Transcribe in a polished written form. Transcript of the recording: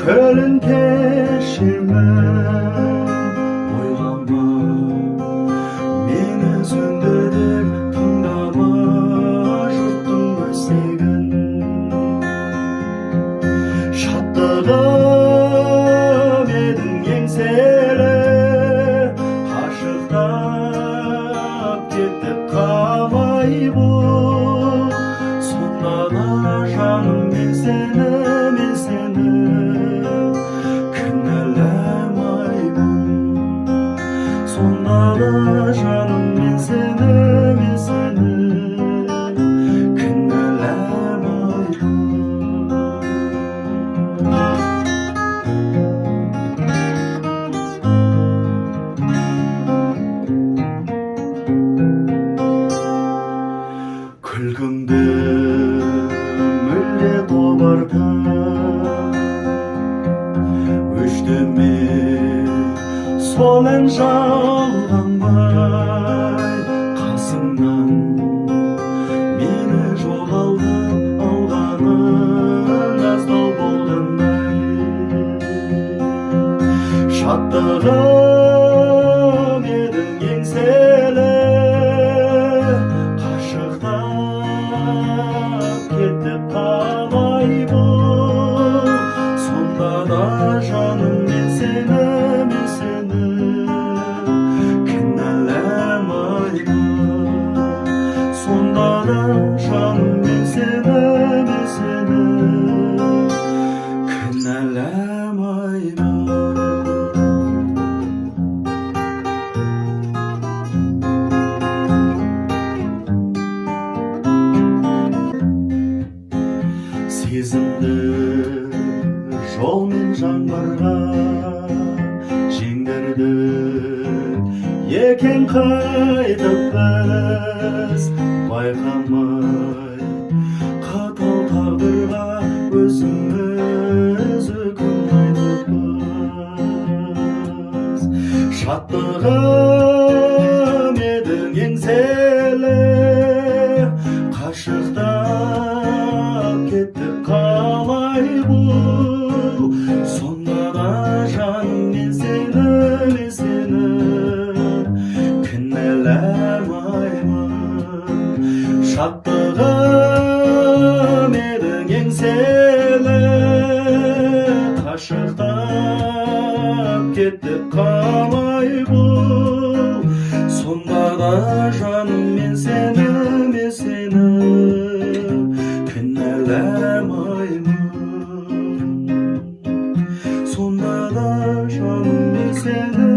көлін кешемін, ойлама мені сөндір деп, тыңдама жұрттың өсегін. Шаттығым едің еңселі, қашықтап кетіп қалай бұл. Сонда да жаным мен сені кінәламаймын. Сонда да жаным мен сені күлкіңді мүлде қобарта, өштіме сол ән жалғанбай, қасымнан мені жоғалтып алғаның аздау болғандай. Шаттығым едің еңселі, кетіп қалай бұл. Сонда да жаным мен сені кінәламаймын. Сонда да жаным мен сені кінәламаймын. Сезімді жолмен жаңбырға жеңдірдік екен қайтып біз, байқамай қатал тағдырға өзіміз үкім айтыппыз. Шаттығым едің еңселі, қашықтап кетіп қалай бұл. Сонда да жаным мен сені кінәламаймын. Шаттығым едің еңселі, қашықтап кетіп қалай бұл. Сонда да жаным мен сені кінәламаймын. Сонда да жаным мен сені